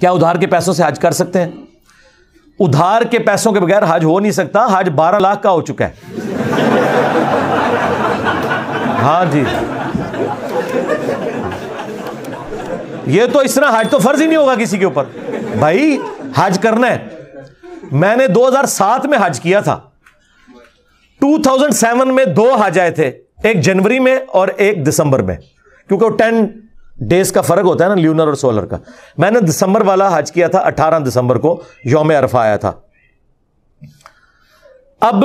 کیا ادھار کے پیسوں سے حج کر سکتے ہیں؟ ادھار کے پیسوں کے بغیر حج ہو نہیں سکتا. حج 12 لاکھ کا ہو چکا ہے. ہاں جی, یہ تو اس طرح حج تو فرض ہی نہیں ہوگا کسی کے اوپر. بھائی حج کرنا ہے. میں نے 2007 میں حج کیا تھا. 2007 میں 2 حج آئے تھے, ایک جنوری میں اور ایک دسمبر میں, کیونکہ وہ 10 ڈیز کا فرق ہوتا ہے نا, لیونر اور سولر کا. میں نے دسمبر والا حج کیا تھا, 18 دسمبر کو یوم عرفہ آیا تھا. اب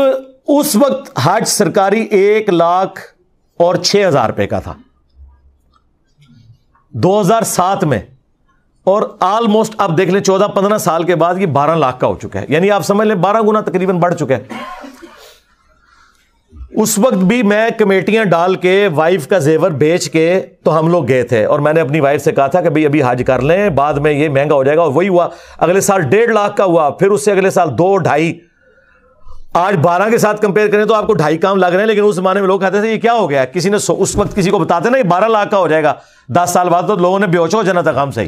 اس وقت حج سرکاری 1,06,000 روپے کا تھا 2007 میں, اور آلموسٹ اب دیکھ لیں 14-15 سال کے بعد یہ 12 لاکھ کا ہو چکا ہے. یعنی آپ سمجھ لیں 12 گنا تقریباً بڑھ چکا ہے. اس وقت بھی میں کمیٹیاں ڈال کے وائف کا زیور بیچ کے تو ہم لوگ گئے تھے, اور میں نے اپنی وائف سے کہا تھا کہ بھئی ابھی حج کر لیں, بعد میں یہ مہنگا ہو جائے گا. اور وہی ہوا, اگلے سال 1.5 لاکھ کا ہوا, پھر اس سے اگلے سال 2-2.5. آج 12 کے ساتھ کمپیئر کریں تو آپ کو 2.5 کام لگ رہے ہیں, لیکن اس زمانے میں لوگ کہتے تھے یہ کیا ہو گیا. کسی نے اس وقت کسی کو بتاتے نا یہ 12 لاکھ کا ہو جائے گا, 10 سال بعد تو لوگوں نے بیوچ ہو جانا تھا کام صحیح.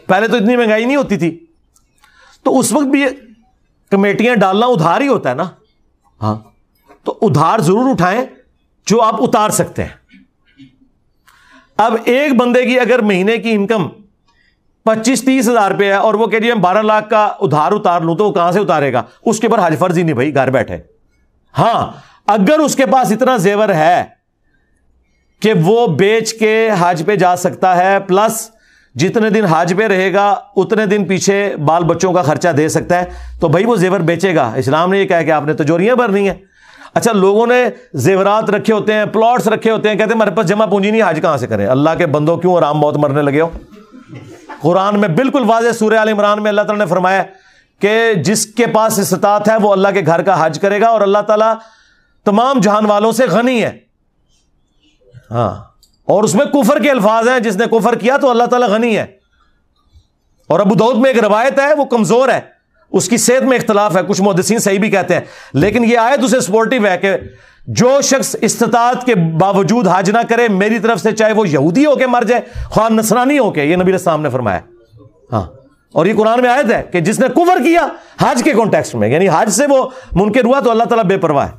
پہلے تو اتنی مہنگائی نہیں ہوتی تھی. تو اس وقت بھی کمیٹیاں ڈالنا ادھار ہی ہوتا ہے نا. ہاں, تو ادھار ضرور اٹھائیں جو آپ اتار سکتے ہیں. اب ایک بندے کی اگر مہینے کی انکم 25-30 ہزار روپے ہے اور وہ کہہ رہی ہے 12 لاکھ کا ادھار اتار لوں, تو وہ کہاں سے اتارے گا؟ اس کے اوپر حج فرض ہی نہیں بھائی, گھر بیٹھے. ہاں, اگر اس کے پاس اتنا زیور ہے کہ وہ بیچ کے حج پہ جا سکتا ہے, پلس جتنے دن حج پہ رہے گا اتنے دن پیچھے بال بچوں کا خرچہ دے سکتا ہے, تو بھائی وہ زیور بیچے گا. اسلام نے یہ کہا کہ آپ نے تجوریاں بھرنی ہیں. اچھا, لوگوں نے زیورات رکھے ہوتے ہیں, پلاٹس رکھے ہوتے ہیں, کہتے ہیں ہمارے پاس جمع پونجی نہیں, حج کہاں سے کریں؟ اللہ کے بندوں کیوں آرام موت مرنے لگے ہو؟ قرآن میں بالکل واضح سورہ آل عمران میں اللہ تعالیٰ نے فرمایا کہ جس کے پاس استطاعت ہے وہ اللہ کے گھر کا حج کرے گا, اور اللہ تعالیٰ تمام جہان والوں سے غنی ہے. ہاں, اور اس میں کفر کے الفاظ ہیں, جس نے کفر کیا تو اللہ تعالیٰ غنی ہے. اور ابو داؤد میں ایک روایت ہے, وہ کمزور ہے, اس کی صحت میں اختلاف ہے, کچھ محدثین صحیح بھی کہتے ہیں, لیکن یہ آیت اسے سپورٹیو ہے کہ جو شخص استطاعت کے باوجود حج نہ کرے, میری طرف سے چاہے وہ یہودی ہو کے مر جائے, خواہ نصرانی ہو کے, یہ نبی علیہ السلام نے فرمایا. ہاں, اور یہ قرآن میں آیت ہے کہ جس نے کفر کیا حج کے کانٹیکسٹ میں, یعنی حج سے وہ منکر ہوا تو اللہ تعالیٰ بے پرواہ ہے.